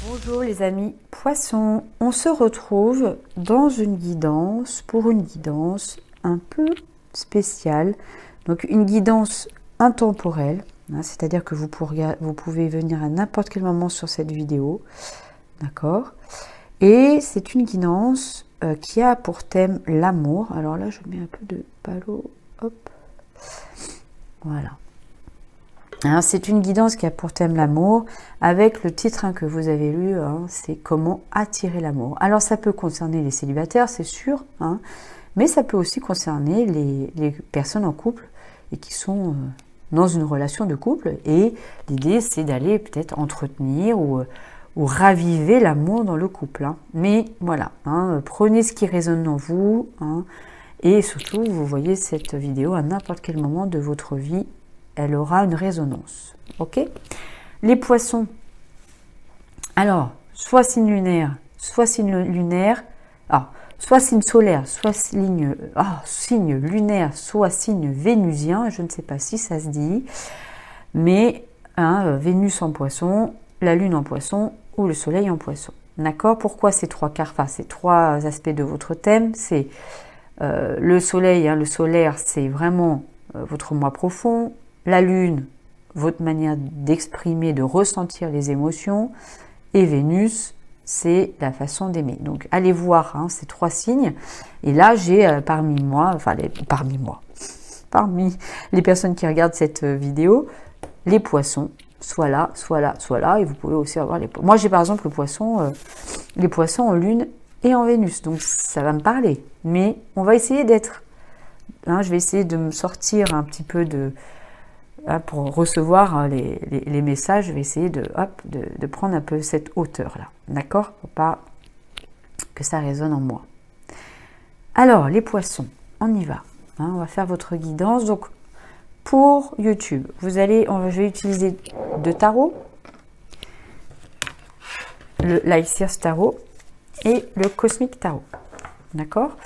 Bonjour les amis poissons, on se retrouve dans une guidance, pour une guidance un peu spéciale, donc une guidance intemporelle, c'est-à-dire que vous pouvez venir à n'importe quel moment sur cette vidéo, d'accord? Et c'est une guidance qui a pour thème l'amour. Alors là je mets un peu de palo, hop, voilà. C'est une guidance qui a pour thème l'amour, avec le titre que vous avez lu, c'est comment attirer l'amour. Alors ça peut concerner les célibataires, c'est sûr, mais ça peut aussi concerner les personnes en couple et qui sont dans une relation de couple. Et l'idée c'est d'aller peut-être entretenir ou raviver l'amour dans le couple. Mais voilà, prenez ce qui résonne en vous, et surtout vous voyez cette vidéo à n'importe quel moment de votre vie. Elle aura une résonance. Ok? Les poissons. Alors, soit signe lunaire, soit signe lunaire. Soit signe solaire, soit signe lunaire, soit signe vénusien. Je ne sais pas si ça se dit. Mais Vénus en poisson, la lune en poisson ou le soleil en poisson. D'accord? Pourquoi ces trois aspects de votre thème? C'est le soleil, le solaire, c'est vraiment votre moi profond. La lune, votre manière d'exprimer, de ressentir les émotions. Et Vénus, c'est la façon d'aimer. Donc, allez voir ces trois signes. Et là, j'ai parmi les personnes qui regardent cette vidéo, les poissons, soit là, soit là, soit là. Et vous pouvez aussi avoir les poissons. Moi, j'ai par exemple les poissons en lune et en Vénus. Donc, ça va me parler. Mais on va essayer d'être... je vais essayer de me sortir un petit peu de... pour recevoir les messages, je vais essayer de prendre un peu cette hauteur-là. D'accord? Pour pas que ça résonne en moi. Alors, les poissons, on y va. On va faire votre guidance. Donc, pour YouTube, je vais utiliser deux tarots. Le Life Seers Tarot et le Cosmic Tarot. D'accord?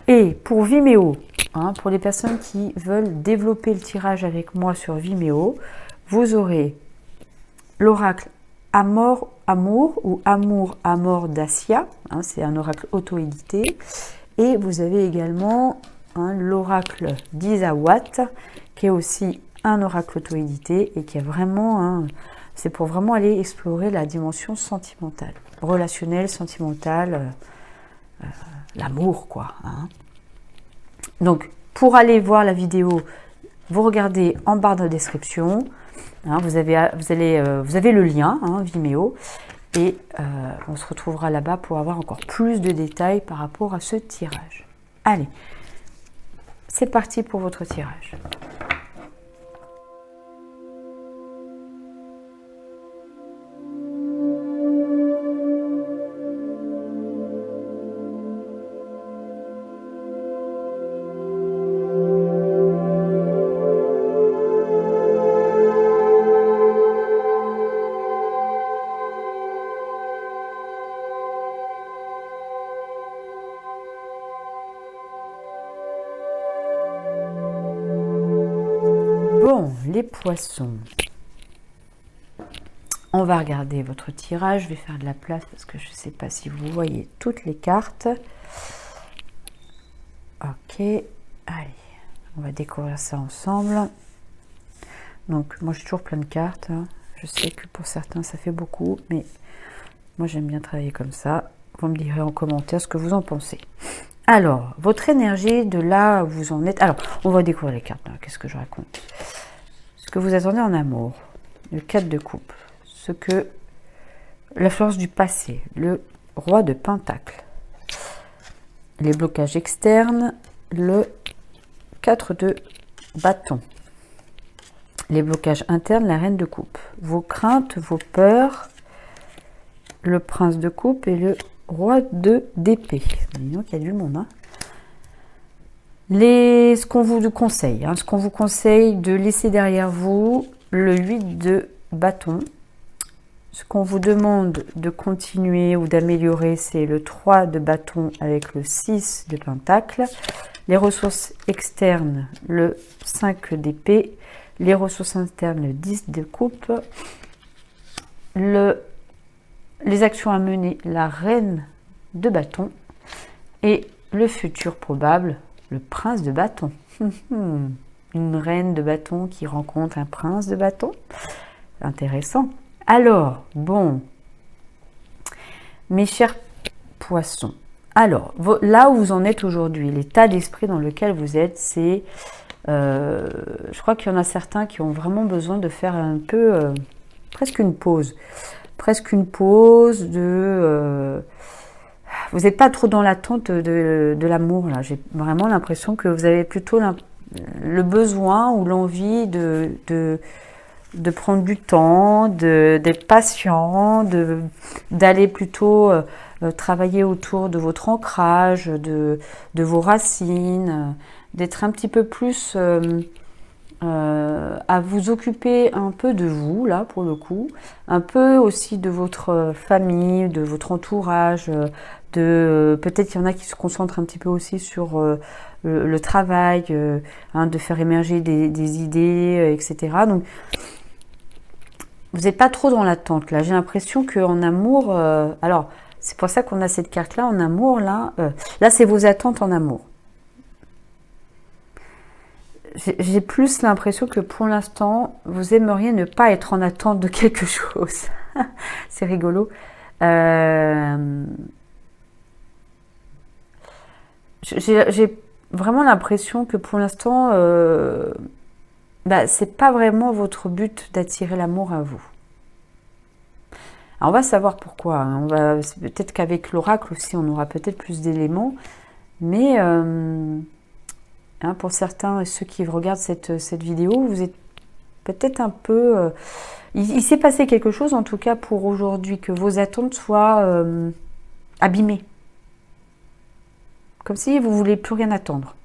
Et pour Vimeo, pour les personnes qui veulent développer le tirage avec moi sur Vimeo, vous aurez l'oracle Amour ou Amour d'Assia, c'est un oracle auto-édité, et vous avez également l'oracle d'Isawat, qui est aussi un oracle auto-édité et qui est vraiment, c'est pour vraiment aller explorer la dimension sentimentale, relationnelle, sentimentale, l'amour quoi. Donc, pour aller voir la vidéo, vous regardez en barre de description. Vous avez le lien, Vimeo. Et on se retrouvera là-bas pour avoir encore plus de détails par rapport à ce tirage. Allez, c'est parti pour votre tirage. Bon, les poissons, on va regarder votre tirage. Je vais faire de la place parce que je ne sais pas si vous voyez toutes les cartes. Ok, allez, on va découvrir ça ensemble. Donc, moi j'ai toujours plein de cartes. Je sais que pour certains ça fait beaucoup, mais moi j'aime bien travailler comme ça. Vous me direz en commentaire ce que vous en pensez. Alors, votre énergie de là où vous en êtes. Alors, on va découvrir les cartes. Qu'est-ce que je raconte? Ce que vous attendez en amour. Le 4 de coupe. La force du passé. Le roi de pentacle. Les blocages externes. Le 4 de bâton. Les blocages internes. La reine de coupe. Vos craintes, vos peurs. Le prince de coupe et le roi d'épée. Donc il y a du monde. Ce qu'on vous conseille, de laisser derrière vous, le 8 de bâton. Ce qu'on vous demande de continuer ou d'améliorer, c'est le 3 de bâton avec le 6 de pentacle. Les ressources externes, le 5 d'épée. Les ressources internes, le 10 de coupe. Le les actions à mener, la reine de bâton, et le futur probable, le prince de bâton. Une reine de bâton qui rencontre un prince de bâton. Intéressant. Alors, bon, mes chers poissons, alors, là où vous en êtes aujourd'hui, l'état d'esprit dans lequel vous êtes, c'est, je crois qu'il y en a certains qui ont vraiment besoin de faire un peu, presque une pause vous n'êtes pas trop dans l'attente de l'amour, là. J'ai vraiment l'impression que vous avez plutôt le besoin ou l'envie de prendre du temps, d'être patient, d'aller plutôt travailler autour de votre ancrage, de vos racines, d'être un petit peu plus à vous occuper un peu de vous, là, pour le coup, un peu aussi de votre famille, de votre entourage, peut-être qu'il y en a qui se concentrent un petit peu aussi sur le travail, de faire émerger des idées, etc. Donc, vous n'êtes pas trop dans l'attente, là. J'ai l'impression qu'en amour, alors, c'est pour ça qu'on a cette carte-là, en amour, là, c'est vos attentes en amour. J'ai plus l'impression que pour l'instant, vous aimeriez ne pas être en attente de quelque chose. C'est rigolo. J'ai vraiment l'impression que pour l'instant, c'est pas vraiment votre but d'attirer l'amour à vous. Alors on va savoir pourquoi. Peut-être qu'avec l'oracle aussi, on aura peut-être plus d'éléments. Mais pour certains et ceux qui regardent cette vidéo, vous êtes peut-être un peu... il s'est passé quelque chose, en tout cas pour aujourd'hui, que vos attentes soient abîmées. Comme si vous ne voulez plus rien attendre.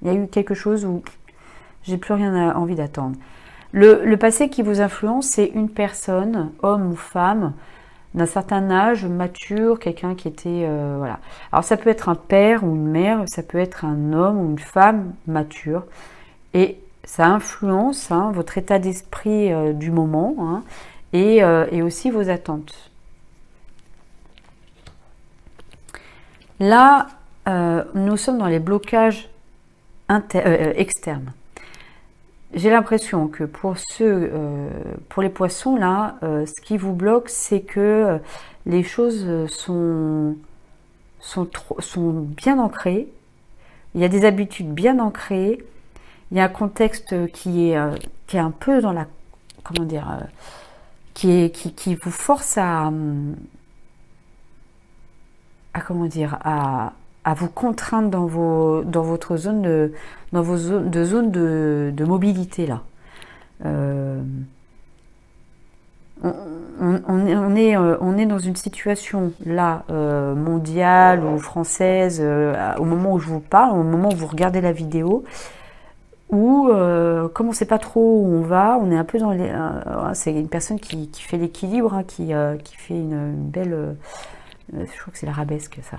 Il y a eu quelque chose où j'ai plus rien envie d'attendre. Le passé qui vous influence, c'est une personne, homme ou femme, d'un certain âge, mature, quelqu'un qui était... voilà. Alors ça peut être un père ou une mère, ça peut être un homme ou une femme mature. Et ça influence votre état d'esprit du moment et aussi vos attentes. Là, nous sommes dans les blocages externes. J'ai l'impression que pour les poissons, là, ce qui vous bloque, c'est que les choses sont bien ancrées. Il y a des habitudes bien ancrées. Il y a un contexte qui est un peu dans la... Comment dire qui vous force à vous contraindre dans votre zone de mobilité là. On est dans une situation là mondiale ou française au moment où je vous parle, au moment où vous regardez la vidéo, où comme on ne sait pas trop où on va, on est un peu dans les... c'est une personne qui fait l'équilibre, qui fait une belle... je crois que c'est l'arabesque ça.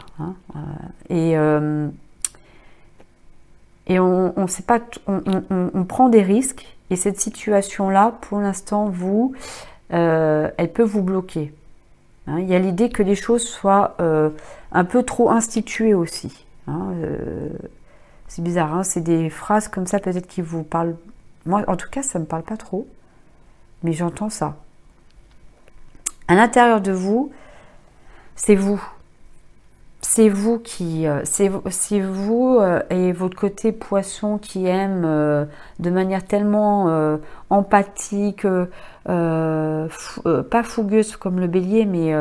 Et on sait pas, on prend des risques, et cette situation-là, pour l'instant, elle peut vous bloquer. Il y a l'idée que les choses soient un peu trop instituées aussi. C'est bizarre, c'est des phrases comme ça peut-être qui vous parlent. Moi, en tout cas, ça ne me parle pas trop, mais j'entends ça. À l'intérieur de vous, c'est vous. C'est vous qui, c'est vous et votre côté poisson qui aime de manière tellement empathique, pas fougueuse comme le bélier, mais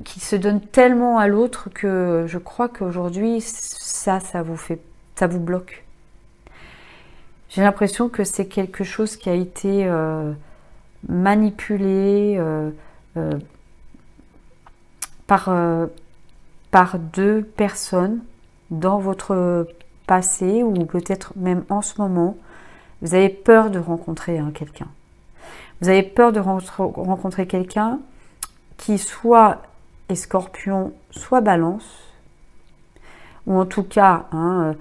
qui se donne tellement à l'autre que je crois qu'aujourd'hui ça vous bloque. J'ai l'impression que c'est quelque chose qui a été manipulé par deux personnes dans votre passé, ou peut-être même en ce moment. Vous avez peur de rencontrer quelqu'un. Vous avez peur de rencontrer quelqu'un qui soit est Scorpion, soit Balance, ou en tout cas un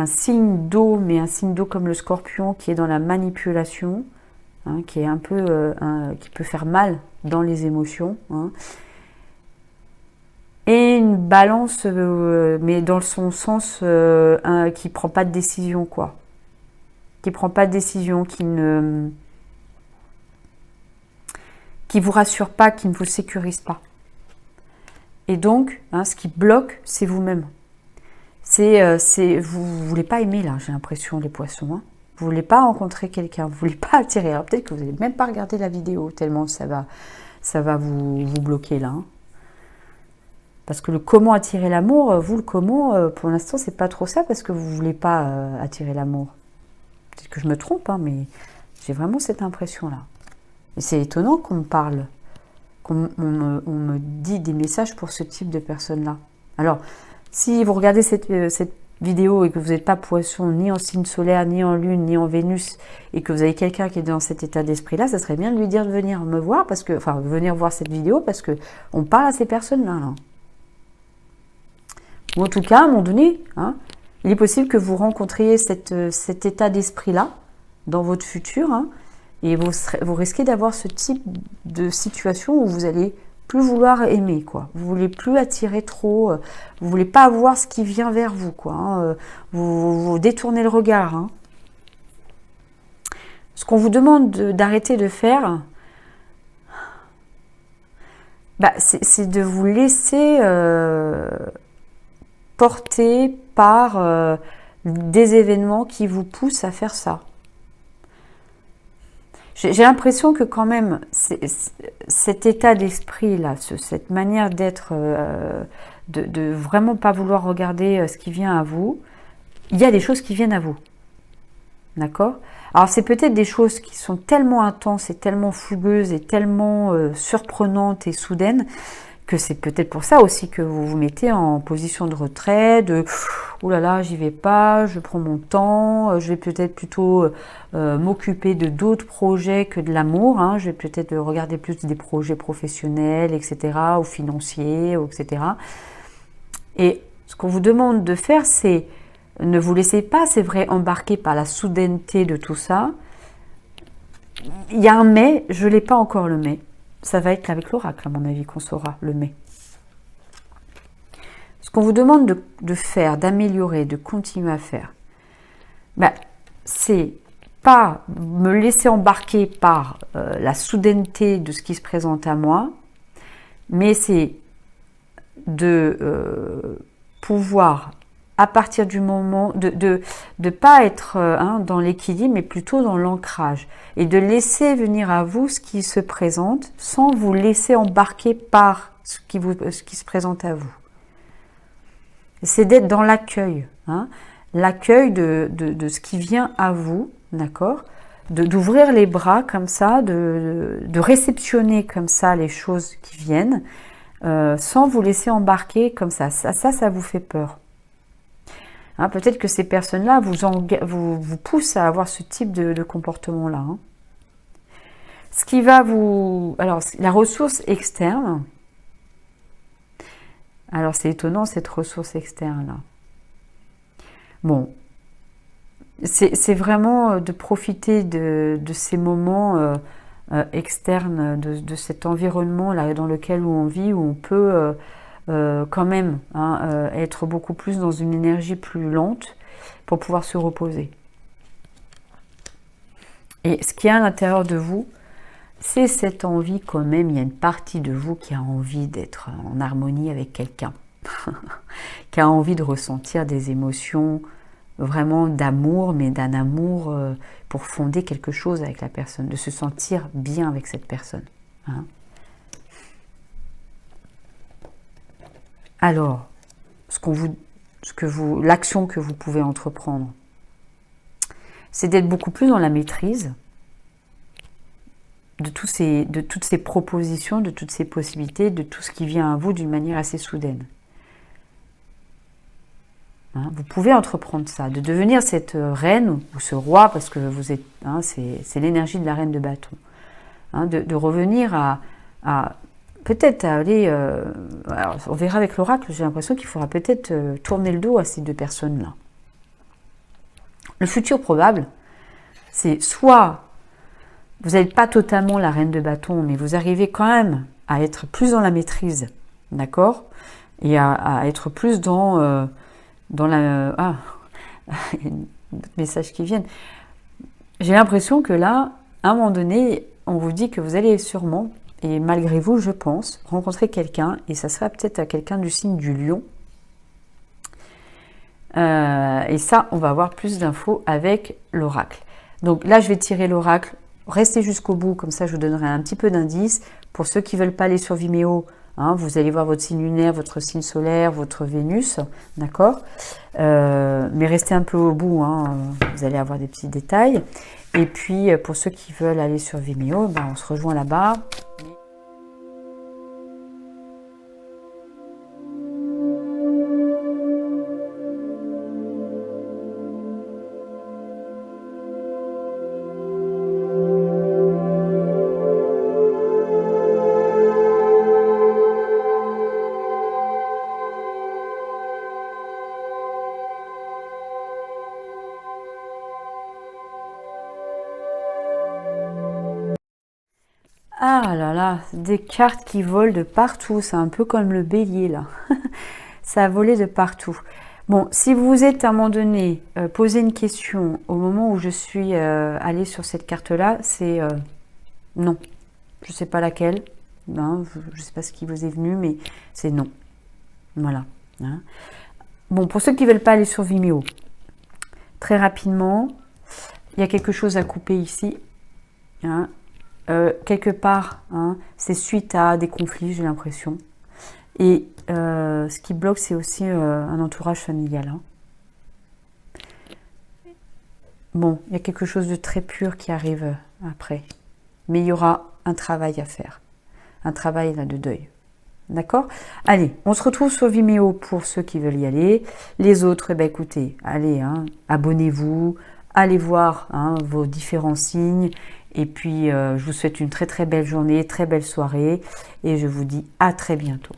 signe d'eau, mais un signe d'eau comme le Scorpion qui est dans la manipulation, hein, qui est un peu, qui peut faire mal dans les émotions, hein. Et une balance, mais dans son sens, qui prend pas de décision, quoi. Qui prend pas de décision, qui vous rassure pas, qui ne vous sécurise pas. Et donc, hein, ce qui bloque, c'est vous-même. Vous voulez pas aimer, là, j'ai l'impression, les poissons. Hein. Vous voulez pas rencontrer quelqu'un, vous voulez pas attirer. Alors peut-être que vous n'allez même pas regarder la vidéo, tellement ça va vous bloquer, là. Hein. Parce que le comment attirer l'amour, vous, le comment, pour l'instant, c'est pas trop ça, parce que vous voulez pas attirer l'amour. Peut-être que je me trompe, hein, mais j'ai vraiment cette impression-là. Et c'est étonnant qu'on me parle, on me dit des messages pour ce type de personnes-là. Alors, si vous regardez cette vidéo et que vous n'êtes pas poisson, ni en signe solaire, ni en lune, ni en Vénus, et que vous avez quelqu'un qui est dans cet état d'esprit-là, ça serait bien de lui dire de venir me voir, enfin, venir voir cette vidéo, parce que on parle à ces personnes-là, là. Ou en tout cas, à un moment donné, hein, il est possible que vous rencontriez cet état d'esprit-là dans votre futur, hein, et vous risquez d'avoir ce type de situation où vous allez plus vouloir aimer, quoi. Vous voulez plus attirer trop, vous voulez pas avoir ce qui vient vers vous, quoi. Hein, vous détournez le regard. Hein. Ce qu'on vous demande d'arrêter de faire, bah, c'est de vous laisser porter par des événements qui vous poussent à faire ça. J'ai l'impression que quand même, cet état d'esprit-là, cette manière d'être, de vraiment pas vouloir regarder ce qui vient à vous, il y a des choses qui viennent à vous. D'accord ? Alors c'est peut-être des choses qui sont tellement intenses et tellement fugueuses et tellement surprenantes et soudaines, que c'est peut-être pour ça aussi que vous vous mettez en position de retrait, de « oh là là, j'y vais pas, je prends mon temps, je vais peut-être plutôt m'occuper de d'autres projets que de l'amour, hein, je vais peut-être regarder plus des projets professionnels, etc., ou financiers, etc. » Et ce qu'on vous demande de faire, c'est ne vous laissez pas, c'est vrai, embarquer par la soudaineté de tout ça. Il y a un mais, je l'ai pas encore le mais. Ça va être avec l'oracle, à mon avis, qu'on saura le mais. Ce qu'on vous demande de faire, d'améliorer, de continuer à faire, ben, c'est pas me laisser embarquer par la soudaineté de ce qui se présente à moi, mais c'est de pouvoir, à partir du moment, de pas être dans l'équilibre, mais plutôt dans l'ancrage, et de laisser venir à vous ce qui se présente, sans vous laisser embarquer par ce qui se présente à vous. C'est d'être dans l'accueil, hein, l'accueil de ce qui vient à vous, d'accord, d'ouvrir les bras comme ça, de réceptionner comme ça les choses qui viennent, sans vous laisser embarquer comme ça. Ça vous fait peur. Hein, peut-être que ces personnes-là vous poussent à avoir ce type de comportement-là. Hein. Ce qui va vous... Alors, la ressource externe... Alors, c'est étonnant, cette ressource externe-là. Bon, c'est vraiment de profiter de ces moments externes, de cet environnement-là dans lequel on vit, où on peut... quand même être beaucoup plus dans une énergie plus lente pour pouvoir se reposer. Et ce qu'il y a à l'intérieur de vous, c'est cette envie quand même, il y a une partie de vous qui a envie d'être en harmonie avec quelqu'un, qui a envie de ressentir des émotions vraiment d'amour, mais d'un amour pour fonder quelque chose avec la personne, de se sentir bien avec cette personne. Hein. Alors, l'action que vous pouvez entreprendre, c'est d'être beaucoup plus dans la maîtrise de toutes ces propositions, de toutes ces possibilités, de tout ce qui vient à vous d'une manière assez soudaine. Hein, vous pouvez entreprendre ça, de devenir cette reine ou ce roi, parce que vous êtes, hein, c'est l'énergie de la reine de bâton. Hein, de revenir à peut-être aller... alors on verra avec l'oracle, j'ai l'impression qu'il faudra peut-être tourner le dos à ces deux personnes-là. Le futur probable, c'est soit vous n'êtes pas totalement la reine de bâton, mais vous arrivez quand même à être plus dans la maîtrise, d'accord? Et à être plus dans la... Ah, il y a d'autres messages qui viennent. J'ai l'impression que là, à un moment donné, on vous dit que vous allez sûrement, et malgré vous, je pense, rencontrer quelqu'un, et ça sera peut-être quelqu'un du signe du Lion. Et ça, on va avoir plus d'infos avec l'oracle. Donc là, je vais tirer l'oracle. Restez jusqu'au bout, comme ça, je vous donnerai un petit peu d'indices. Pour ceux qui ne veulent pas aller sur Vimeo, hein, vous allez voir votre signe lunaire, votre signe solaire, votre Vénus, d'accord, mais restez un peu au bout, hein, vous allez avoir des petits détails. Et puis, pour ceux qui veulent aller sur Vimeo, ben, on se rejoint là-bas. Ah là là, des cartes qui volent de partout, c'est un peu comme le bélier là. Ça a volé de partout. Bon, si vous êtes à un moment donné posé une question au moment où je suis allée sur cette carte-là, c'est non. Je ne sais pas laquelle, hein, je ne sais pas ce qui vous est venu, mais c'est non. Voilà. Hein. Bon, pour ceux qui ne veulent pas aller sur Vimeo, très rapidement, il y a quelque chose à couper ici. Hein. Quelque part, hein, c'est suite à des conflits, j'ai l'impression. Et ce qui bloque, c'est aussi un entourage familial. Hein. Bon, il y a quelque chose de très pur qui arrive après. Mais il y aura un travail à faire. Un travail là de deuil. D'accord? Allez, on se retrouve sur Vimeo pour ceux qui veulent y aller. Les autres, eh ben, écoutez, allez, hein, abonnez-vous, allez voir hein, vos différents signes. Et puis, je vous souhaite une très très belle journée, très belle soirée. Et je vous dis à très bientôt.